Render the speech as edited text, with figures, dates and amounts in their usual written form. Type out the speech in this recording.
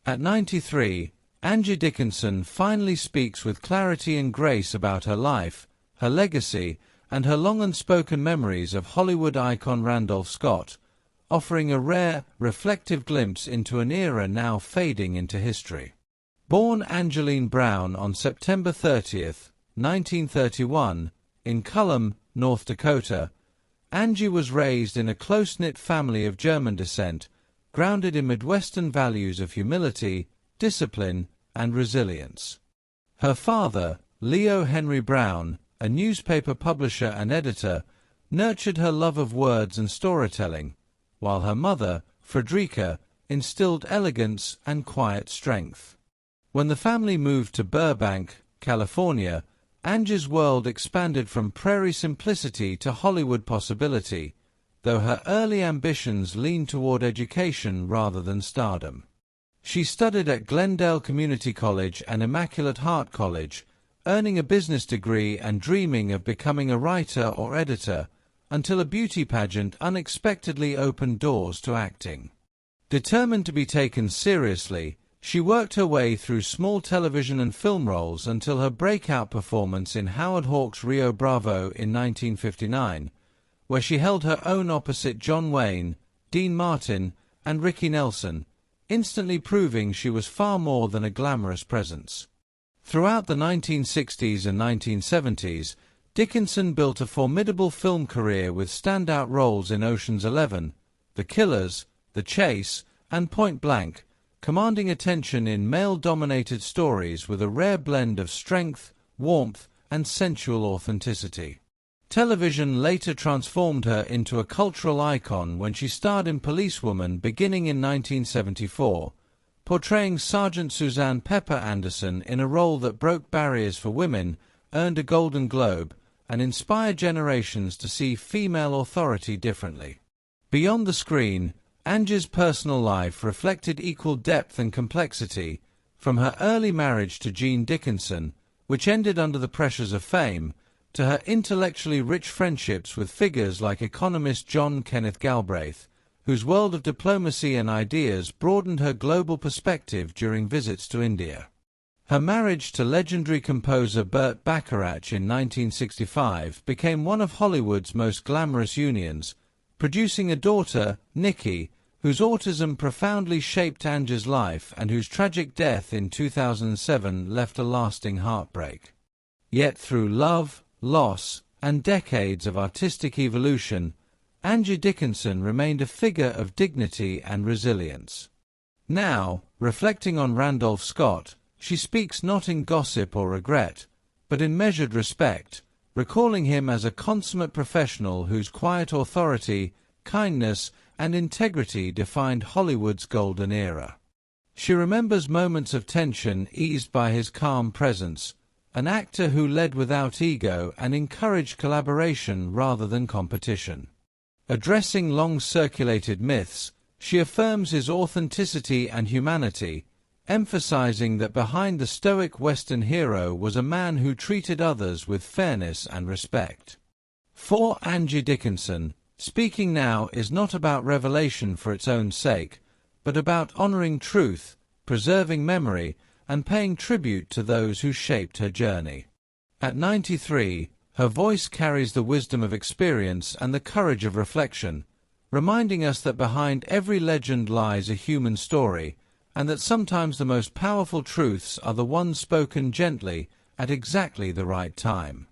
At 93, Angie Dickinson finally speaks with clarity and grace about her life, her legacy, and her long-unspoken memories of Hollywood icon Randolph Scott, offering a rare, reflective glimpse into an era now fading into history. Born Angeline Brown on September 30, 1931, in Cullum, North Dakota, Angie was raised in a close-knit family of German descent, grounded in Midwestern values of humility, discipline, and resilience. Her father, Leo Henry Brown, a newspaper publisher and editor, nurtured her love of words and storytelling, while her mother, Frederica, instilled elegance and quiet strength. When the family moved to Burbank, California, Angie's world expanded from prairie simplicity to Hollywood possibility, though her early ambitions leaned toward education rather than stardom. She studied at Glendale Community College and Immaculate Heart College, earning a business degree and dreaming of becoming a writer or editor, until a beauty pageant unexpectedly opened doors to acting. Determined to be taken seriously, she worked her way through small television and film roles until her breakout performance in Howard Hawks' Rio Bravo in 1959, where she held her own opposite John Wayne, Dean Martin, and Ricky Nelson, instantly proving she was far more than a glamorous presence. Throughout the 1960s and 1970s, Dickinson built a formidable film career with standout roles in Ocean's 11, The Killers, The Chase, and Point Blank, commanding attention in male-dominated stories with a rare blend of strength, warmth, and sensual authenticity. Television later transformed her into a cultural icon when she starred in Policewoman beginning in 1974, portraying Sergeant Suzanne Pepper Anderson in a role that broke barriers for women, earned a Golden Globe, and inspired generations to see female authority differently. Beyond the screen, Angie's personal life reflected equal depth and complexity, from her early marriage to Jean Dickinson, which ended under the pressures of fame, to her intellectually rich friendships with figures like economist John Kenneth Galbraith, whose world of diplomacy and ideas broadened her global perspective during visits to India. Her marriage to legendary composer Burt Bacharach in 1965 became one of Hollywood's most glamorous unions, producing a daughter, Nikki, whose autism profoundly shaped Angie's life and whose tragic death in 2007 left a lasting heartbreak. Yet through love, loss, and decades of artistic evolution, Angie Dickinson remained a figure of dignity and resilience. Now, reflecting on Randolph Scott, she speaks not in gossip or regret, but in measured respect, recalling him as a consummate professional whose quiet authority, kindness, and integrity defined Hollywood's golden era. She remembers moments of tension eased by his calm presence, an actor who led without ego and encouraged collaboration rather than competition. Addressing long-circulated myths, she affirms his authenticity and humanity, emphasizing that behind the stoic Western hero was a man who treated others with fairness and respect. For Angie Dickinson, speaking now is not about revelation for its own sake, but about honoring truth, preserving memory, and paying tribute to those who shaped her journey. At 93, her voice carries the wisdom of experience and the courage of reflection, reminding us that behind every legend lies a human story, and that sometimes the most powerful truths are the ones spoken gently at exactly the right time.